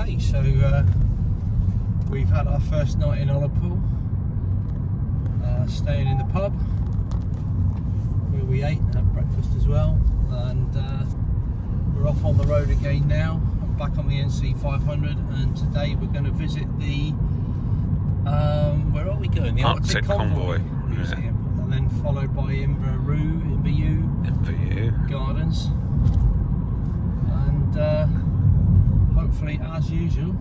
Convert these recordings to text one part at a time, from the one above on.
Okay, so we've had our first night in Ullapool, staying in the pub where we ate and had breakfast as well, and we're off on the road again now. I'm back on the NC500, and today we're going to visit the where are we going? The Arctic Convoy Museum, and then followed by Inverewe Gardens, and hopefully, as usual,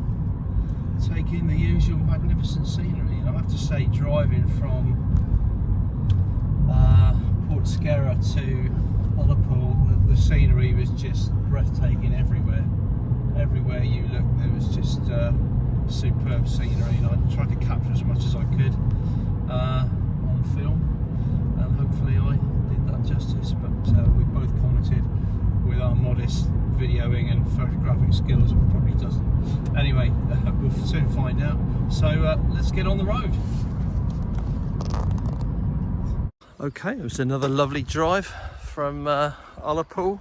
take in the usual magnificent scenery. And I have to say, driving from Port Skerra to Ullapool, the scenery was just breathtaking everywhere. Everywhere you look, there was just superb scenery, and I tried to capture as much as I could on film, and hopefully I did that justice. But we both commented with our modest videoing and photographic skills, it probably doesn't. Anyway, we'll soon find out. So let's get on the road. Okay, it was another lovely drive from Ullapool.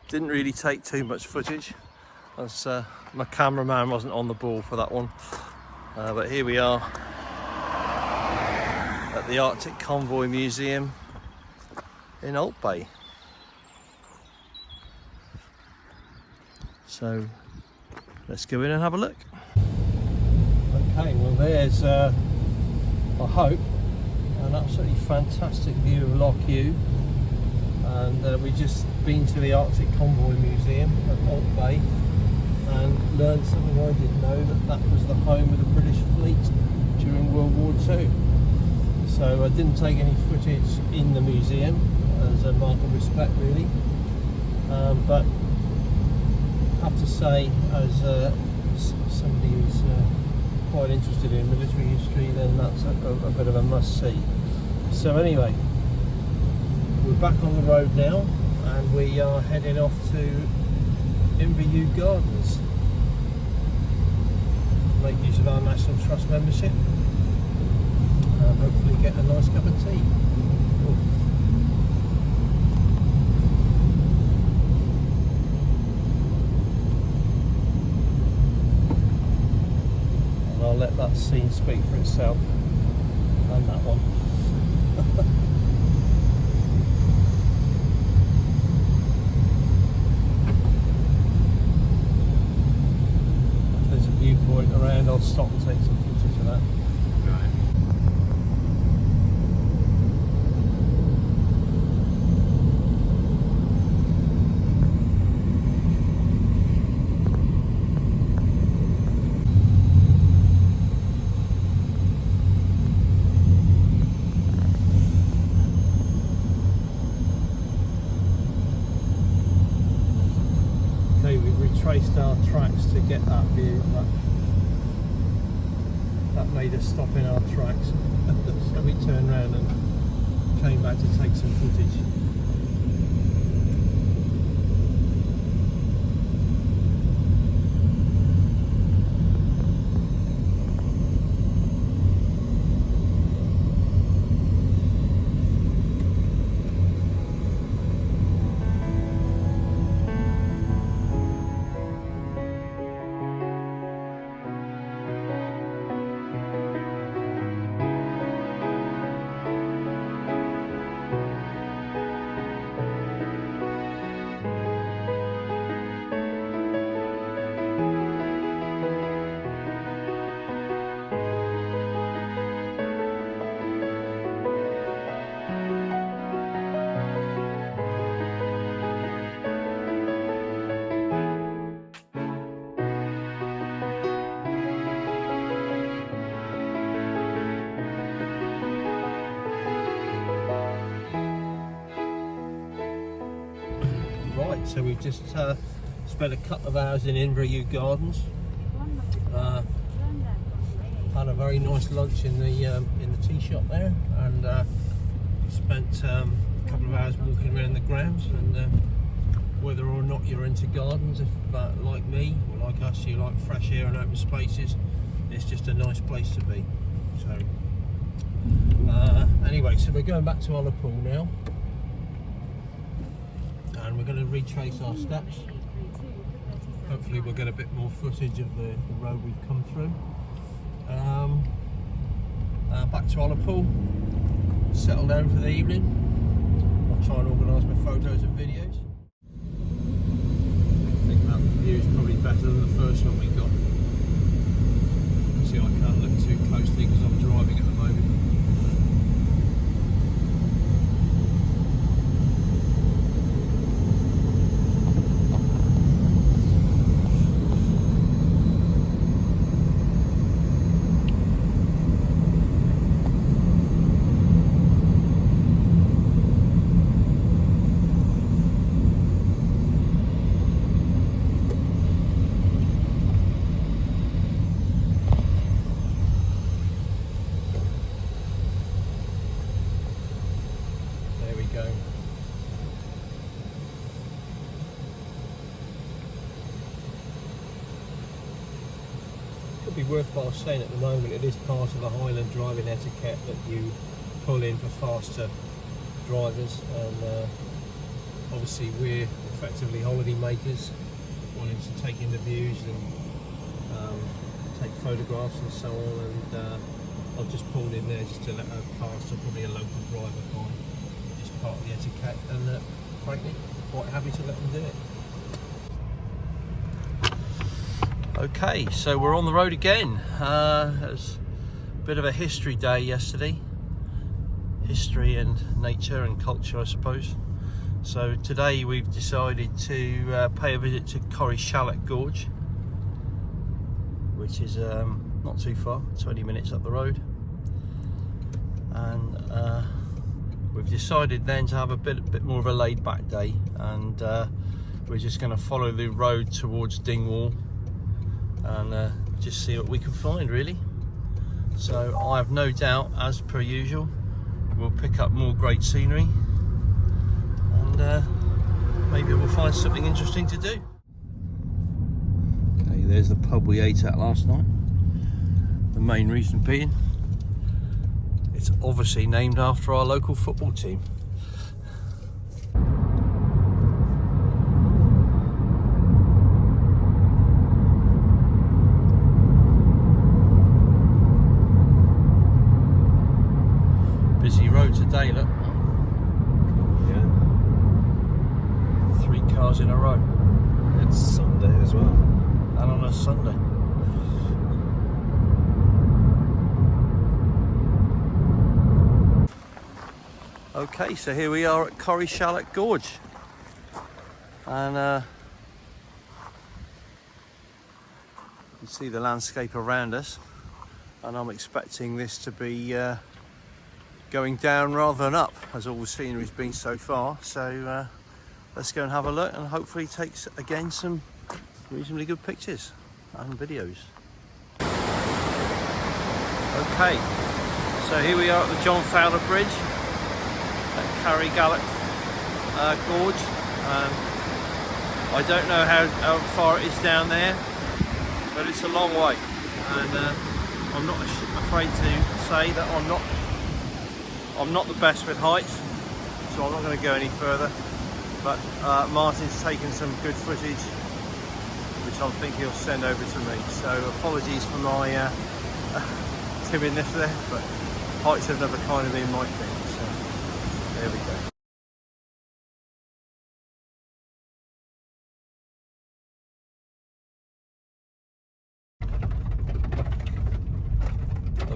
Didn't really take too much footage, as my cameraman wasn't on the ball for that one. But here we are at the Arctic Convoy Museum in Alt Bay. So let's go in and have a look. Okay, well there's, I hope, an absolutely fantastic view of Loch Ewe. And we've just been to the Arctic Convoy Museum at Alt Bay and learned something I didn't know, that was the home of the British fleet during World War II. So I didn't take any footage in the museum as a mark of respect, really. But I have to say, as somebody who's quite interested in military history, then that's a bit of a must-see. So anyway, we're back on the road now, and we are heading off to Inverewe Gardens. Make use of our National Trust membership and hopefully get a nice cup of tea. Cool. And I'll let that scene speak for itself, and that one. Viewpoint around, I'll stop and take some footage of that. Right. Okay, we've retraced our tracks to get that view. That made us stop in our tracks. So we turned around and came back to take some footage. Right, so we've just spent a couple of hours in Inverewe Gardens. Had a very nice lunch in the tea shop there, and spent a couple of hours walking around the grounds. And whether or not you're into gardens, if like me or like us, you like fresh air and open spaces, it's just a nice place to be. So anyway, so we're going back to Ullapool now, and we're going to retrace our steps Hopefully we'll get a bit more footage of the road we've come through. Back to Ullapool, settle down for the evening. I'll try and organise my photos and videos. I think that view is probably better than the first one we got. See, I can't look too closely because I'm driving at the moment. Could be worthwhile saying at the moment it is part of the Highland driving etiquette that you pull in for faster drivers, and obviously we're effectively holiday makers wanting to take in the views and take photographs and so on, and I've just pulled in there just to let her pass, or probably a local driver by. It's part of the etiquette, and frankly quite happy to let them do it. Okay, so we're on the road again. It was a bit of a history day yesterday. History and nature and culture, I suppose. So today we've decided to pay a visit to Corrieshalloch Gorge, which is not too far, 20 minutes up the road. And we've decided then to have a bit more of a laid-back day, and we're just going to follow the road towards Dingwall and just see what we can find, really. So I have no doubt, as per usual, we'll pick up more great scenery, and maybe we'll find something interesting to do. Okay, there's the pub we ate at last night. The main reason being, it's obviously named after our local football team. Busy road today, look. Yeah. 3 cars in a row. It's Sunday as well. And on a Sunday. Okay, so here we are at Corrieshalloch Gorge. And you see the landscape around us. And I'm expecting this to be going down rather than up, as all the scenery's been so far. So let's go and have a look, and hopefully take again some reasonably good pictures and videos. Okay, so here we are at the John Fowler Bridge at Corrieshalloch Gorge. I don't know how far it is down there, but it's a long way, and I'm not afraid to say that I'm not the best with heights, so I'm not going to go any further. But Martin's taken some good footage, which I think he'll send over to me. So apologies for my timidness there, but heights have never kind of been my thing. So there we go.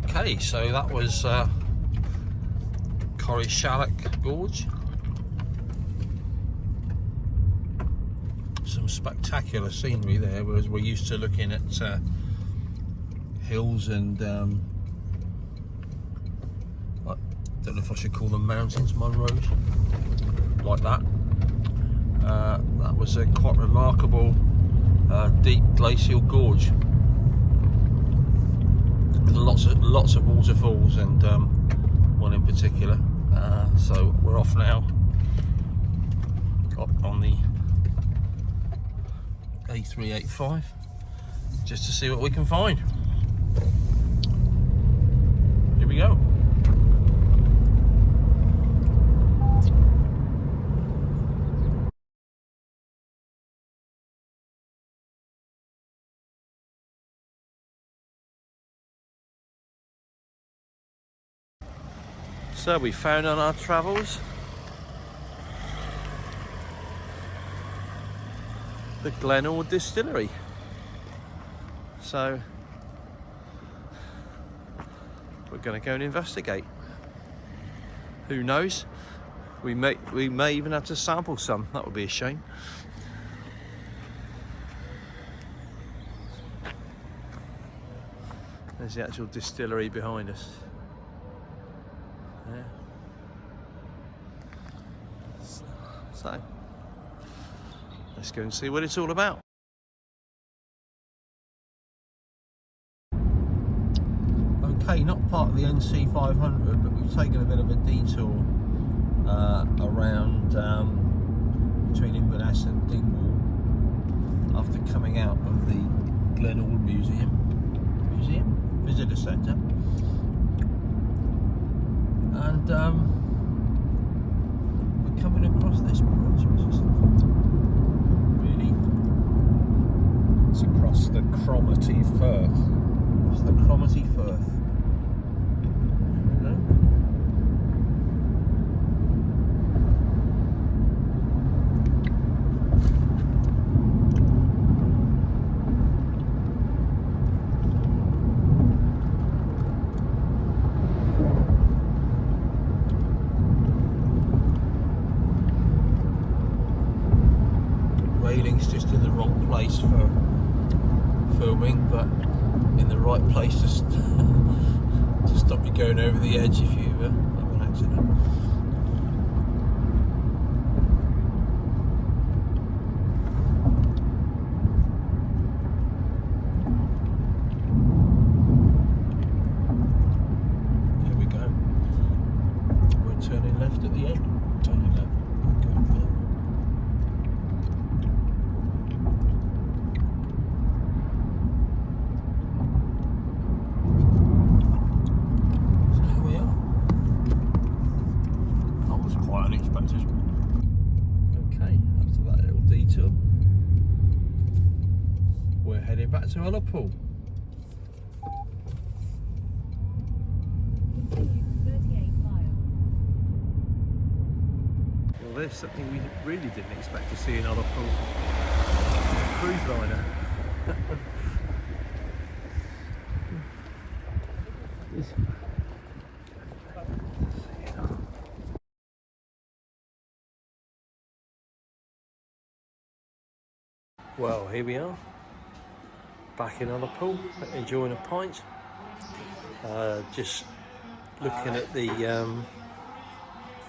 Okay, so that was Corrieshalloch Gorge. Some spectacular scenery there, whereas we're used to looking at hills and I don't know if I should call them mountains, Munros, like that. That was a quite remarkable deep glacial gorge with lots of waterfalls, and one in particular. So we're off now on the A385 just to see what we can find. Here we go. So we found on our travels the Glen Ord Distillery. So we're going to go and investigate. Who knows? We may even have to sample some. That would be a shame. There's the actual distillery behind us. Yeah. So let's go and see what it's all about. Okay, not part of the NC500, but we've taken a bit of a detour around between Inverness and Dingwall after coming out of the Glen Ord Visitor Centre, and we're coming across this bridge, which is really, It's across the Cromarty Firth. across the Cromarty Firth. There we go. Railing's just in the wrong place for filming, but in the right place to stop you going over the edge if you have an accident. Here we go. We're turning left at the end. Turning left. Okay, after that little detour, we're heading back to Ullapool. 38 miles. Well, there's something we really didn't expect to see in Ullapool. A cruise liner. Well, here we are, back in Ullapool, enjoying a pint. Just looking at the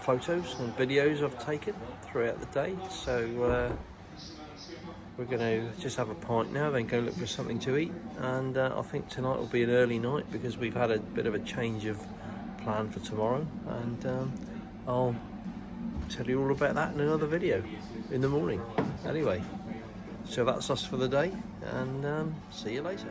photos and videos I've taken throughout the day. So we're going to just have a pint now, then go look for something to eat. And I think tonight will be an early night because we've had a bit of a change of plan for tomorrow. And I'll tell you all about that in another video in the morning. Anyway. So that's us for the day, and see you later.